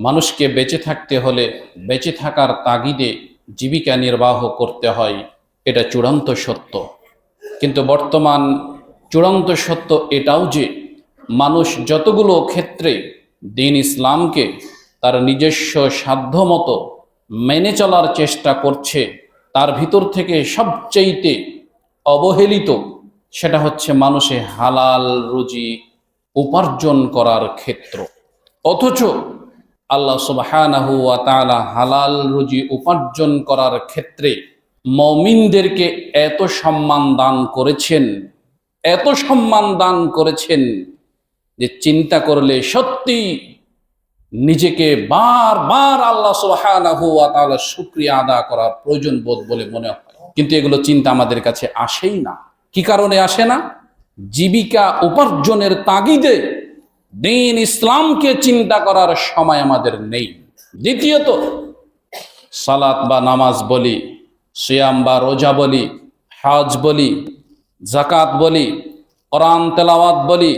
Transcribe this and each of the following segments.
মানুষকে বেঁচে থাকতে হলে বেঁচে থাকার তাগিদে জীবিকা নির্বাহ করতে হয়, এটা চূড়ান্ত সত্য। কিন্তু বর্তমান চূড়ান্ত সত্য এটাও যে মানুষ যতগুলো ক্ষেত্রে দ্বীন ইসলামকে তার নিজস্ব সাধ্যমতো মেনে চলার চেষ্টা করছে, তার ভিতর থেকে সবচেয়ে অবহেলিত সেটা হচ্ছে মানুষে হালাল রুজি উপার্জন করার ক্ষেত্র। অথচ আল্লাহ সুবহানাহু ওয়া তাআলা হালাল রুজি উপার্জন করার ক্ষেত্রে মুমিনদেরকে এত সম্মান দান করেছেন, এত সম্মান দান করেছেন যে চিন্তা করলে সত্যি নিজেকে বারবার আল্লাহ সুবহানাহু ওয়া তাআলার শুকরিয়া আদায় করার প্রয়োজন বোধ বলে মনে হয়। কিন্তু এগুলো চিন্তা আমাদের কাছে আসেই না। কি কারণে আসে না? জীবিকা উপার্জনের তাগিদে দ্বীন ইসলামকে চিন্তা করার সময় আমাদের নেই। দ্বিতীয়ত, সালাত বা নামাজ বলি, সিয়াম বা রোজা বলি, হজ বলি, যাকাত বলি, কোরআন তেলাওয়াত বলি,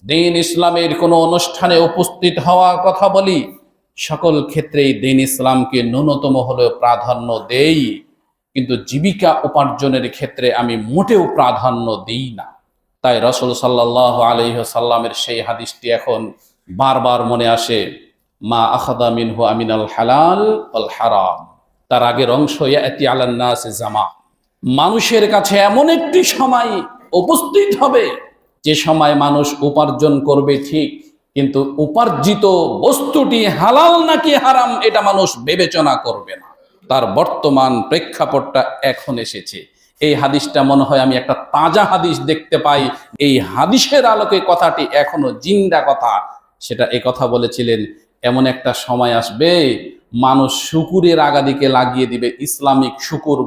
দ্বীন ইসলামের কোনো অনুষ্ঠানে উপস্থিত হওয়ার কথা বলি, সকল ক্ষেত্রেই দ্বীন ইসলামকে ন্যূনতম হলেও প্রাধান্য দেই। কিন্তু জীবিকা উপার্জনের ক্ষেত্রে আমি মোটেও প্রাধান্য দিই না। তাই রাসূল সাল্লাল্লাহু আলাইহি ওয়াসাল্লামের সেই হাদিসটি এখন বারবার মনে আসে, মা আখাযা মিনহু আমিনাল হালাল ওয়াল হারাম। তার আগের অংশ ইয়াতি আলান নাস জামা, মানুষের কাছে এমন একটি সময় উপস্থিত হবে যে সময় মানুষ উপার্জন করবে ঠিক, কিন্তু উপার্জিত বস্তুটি হালাল নাকি হারাম এটা মানুষ বিবেচনা করবে না। তার বর্তমান প্রেক্ষাপটটা এখন এসেছে। এই হাদিসটা মনে হয় আমি একটা তাজা হাদিস দেখতে পাই। এই হাদিসের আলোকে কথাটি এখনো জিন্দা কথা। সেটা এই কথা বলেছিলেন, এমন একটা সময় আসবে মানুষ শুকুরের আগাদিকে লাগিয়ে দিবে ইসলামিক শুকুর।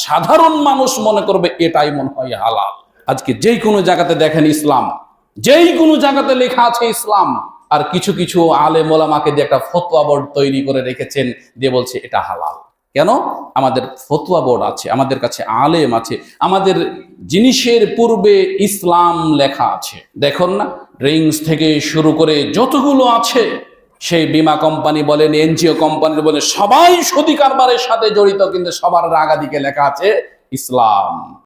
সাধারণ মানুষ মনে করবে এটাই মনে হয় হালাল। আজকে যেই কোনো জায়গাতে দেখেন ইসলাম, যেই কোনো জায়গাতে লেখা আছে ইসলাম, আর কিছু কিছু আলেম ওলামাকে দিয়ে একটা ফতোয়া বোর্ড তৈরি করে রেখেছেন, দিয়ে বলছে এটা হালাল। কেন? আমাদের ফতোয়া বোর্ড আছে, আমাদের কাছে আলেম আছে, আমাদের জিনিসের পূর্বে ইসলাম লেখা আছে। দেখুন না, ড্রিঙ্কস থেকে শুরু করে যতগুলো আছে, সেই বীমা কোম্পানি বলেন, এনজিও কোম্পানি বলেন, সবাই সদি কারবারের সাথে জড়িত, কিন্তু সবার আগাদিকে লেখা আছে ইসলাম।